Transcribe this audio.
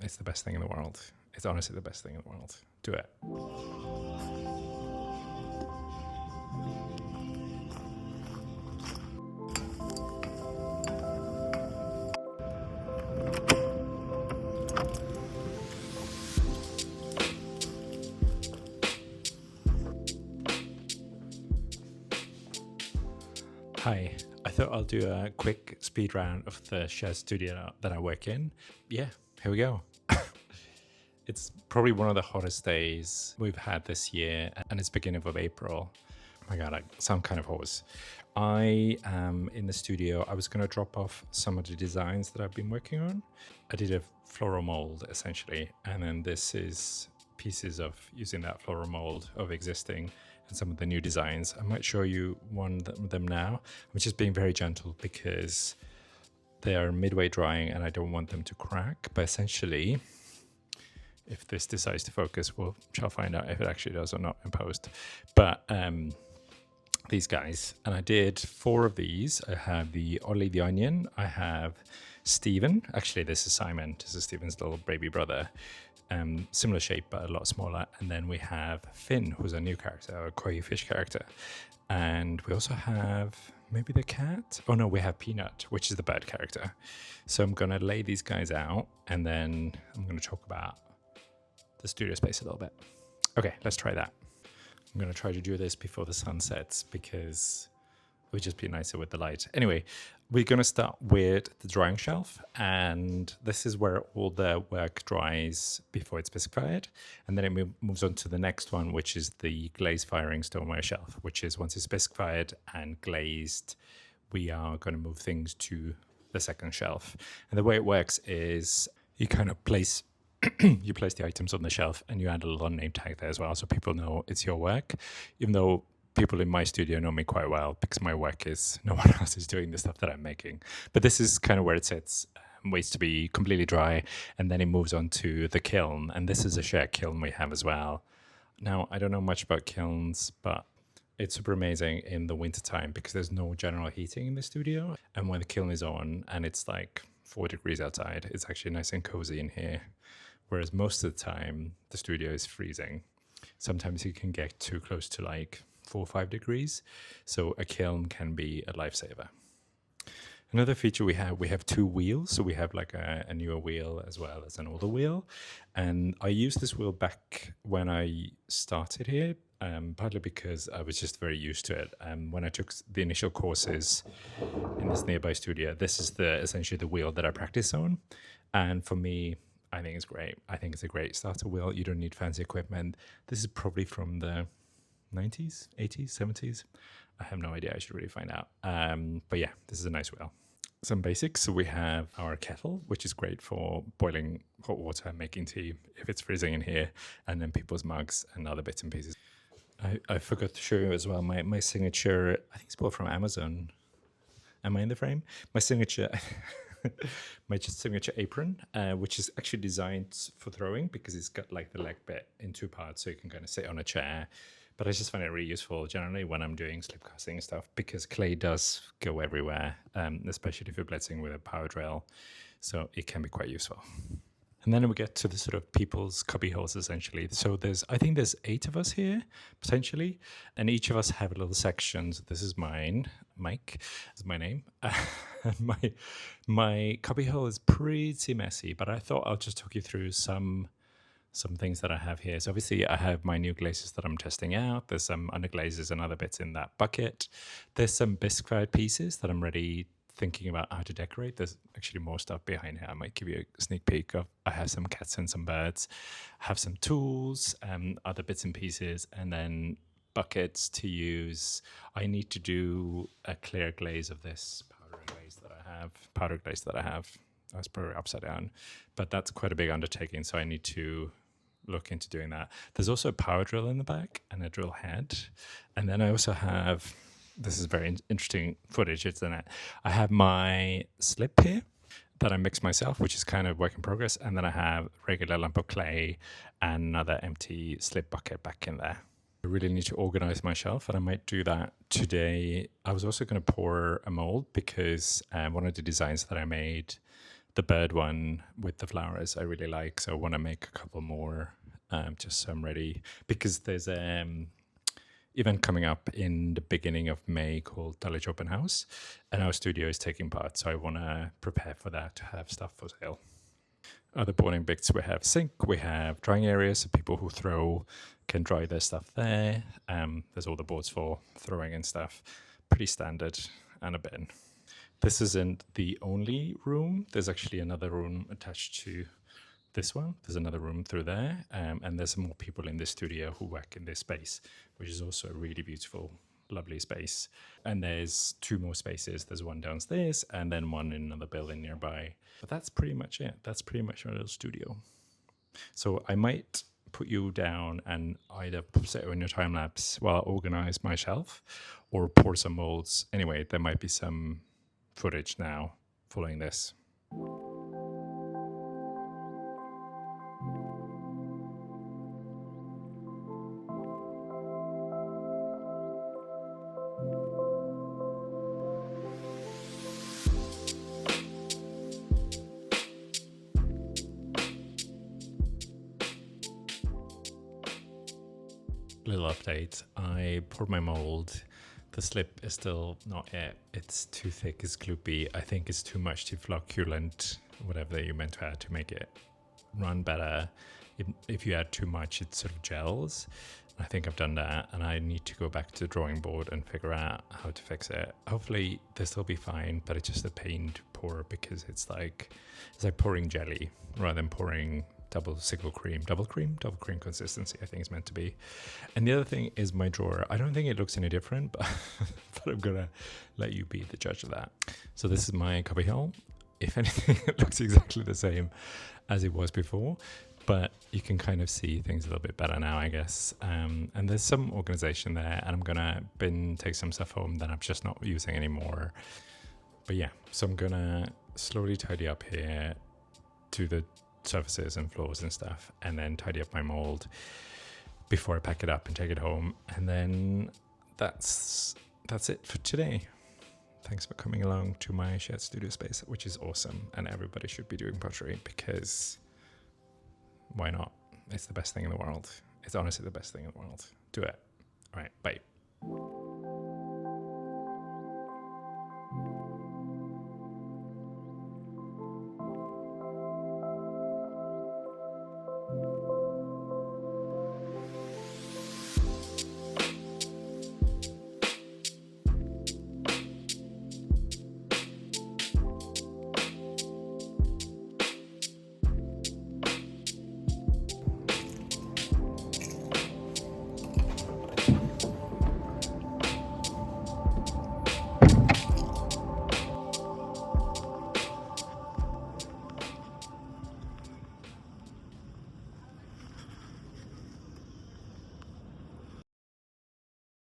It's the best thing in the world. It's honestly the best thing in the world. Do it. Hi, I thought I'll do a quick speed round of the shared studio that I work in. Yeah, here we go. It's probably one of the hottest days we've had this year, and it's beginning of April. Oh my God, I sound kind of hoarse. I am in the studio. I was going to drop off some of the designs that I've been working on. I did a floral mold essentially, and then this is pieces of using that floral mold of existing and some of the new designs. I might show you one of them now. I'm just being very gentle because they are midway drying and I don't want them to crack. But essentially, if this decides to focus, we shall find out if it actually does or not in post. But these guys, and I did 4 of these. I have the Ollie the Onion. I have Stephen. Actually, this is Simon. This is Stephen's little baby brother. Similar shape, but a lot smaller. And then we have Finn, who's a new character, a koi fish character. And we also have maybe the cat. Oh no, we have Peanut, which is the bird character. So I'm going to lay these guys out, and then I'm going to talk about the studio space a little bit. Okay, let's try that. I'm going to try to do this before the sun sets because it would just be nicer with the light. Anyway, we're going to start with the drying shelf, and this is where all the work dries before it's specified. And then it moves on to the next one, which is the glaze firing stoneware shelf, which is once it's specified and glazed, we are going to move things to the second shelf. And the way it works is you kind of place you place the items on the shelf and you add a little name tag there as well, so people know it's your work, even though people in my studio know me quite well because my work is no one else is doing the stuff that I'm making. But this is kind of where it sits, waits to be completely dry, and then it moves on to the kiln, and this is a shared kiln we have as well. Now, I don't know much about kilns, but it's super amazing in the wintertime because there's no general heating in the studio, and when the kiln is on and it's like 4 degrees outside, it's actually nice and cozy in here. Whereas most of the time, the studio is freezing. Sometimes you can get too close to like 4 or 5 degrees. So a kiln can be a lifesaver. Another feature we have 2 wheels. So we have like a newer wheel as well as an older wheel. And I used this wheel back when I started here, partly because I was just very used to it. When I took the initial courses in this nearby studio, this is essentially the wheel that I practice on. And for me, I think it's great. I think it's a great starter wheel. You don't need fancy equipment. This is probably from the 90s, 80s, 70s. I have no idea. I should really find out. But yeah, this is a nice wheel. Some basics. So we have our kettle, which is great for boiling hot water, making tea if it's freezing in here, and then people's mugs and other bits and pieces. I forgot to show you as well my signature. I think it's bought from Amazon. Am I in the frame? My signature... my signature apron, which is actually designed for throwing because it's got like the leg bit in 2 parts, so you can kind of sit on a chair. But I just find it really useful generally when I'm doing slip casting and stuff because clay does go everywhere, especially if you're blitzing with a power drill. So it can be quite useful. And then we get to the sort of people's cubby holes, essentially. So I think there's 8 of us here, potentially, and each of us have little sections. This is mine, Mike, is my name. And my cubby hole is pretty messy, but I thought I'll just talk you through some things that I have here. So obviously I have my new glazes that I'm testing out. There's some underglazes and other bits in that bucket. There's some bisque-fired pieces that I'm ready thinking about how to decorate. There's actually more stuff behind here. I might give you a sneak peek of. I have some cats and some birds. I have some tools and other bits and pieces, and then buckets to use. I need to do a clear glaze of this powder glaze that I have. That's probably upside down, but that's quite a big undertaking, so I need to look into doing that. There's also a power drill in the back and a drill head, and then I also have, this is very interesting footage, isn't it? I have my slip here that I mix myself, which is kind of work in progress, and then I have a regular lump of clay and another empty slip bucket back in there. I really need to organize my shelf, and I might do that today. I was also going to pour a mold because one of the designs that I made The bird one with the flowers I really like, so I want to make a couple more, just so I'm ready, because there's event coming up in the beginning of May called Dulwich Open House, and our studio is taking part, so I want to prepare for that to have stuff for sale. Other boarding bits, we have sink, we have drying areas, so people who throw can dry their stuff there. There's all the boards for throwing and stuff, pretty standard, and a bin. This isn't the only room. There's actually another room attached to this one. There's another room through there, and there's more people in this studio who work in this space, which is also a really beautiful, lovely space. And there's 2 more spaces. There's one downstairs and then one in another building nearby. But that's pretty much it. That's pretty much our little studio. So I might put you down and either set you in your time lapse while I organize my shelf or pour some molds. Anyway, there might be some footage now following this. Little update. I poured my mold. The slip is still not it. It's too thick, it's gloopy. I think it's too much flocculent, whatever you meant to add to make it run better. If you add too much, it sort of gels. I think I've done that, and I need to go back to the drawing board and figure out how to fix it. Hopefully this will be fine, but it's just a pain to pour because it's like pouring jelly rather than pouring double cream consistency, I think it's meant to be. And the other thing is my drawer. I don't think it looks any different, but, but I'm gonna let you be the judge of that. So this is my cubby hole. If anything, it looks exactly the same as it was before, but you can kind of see things a little bit better now, I guess. And there's some organization there, and I'm gonna take some stuff home that I'm just not using anymore. But yeah, so I'm gonna slowly tidy up here to the surfaces and floors and stuff, and then tidy up my mold before I pack it up and take it home. And then that's it for today. Thanks for coming along to my shared studio space, which is awesome, and everybody should be doing pottery because why not? It's the best thing in the world. It's honestly the best thing in the world. Do it. All right, bye.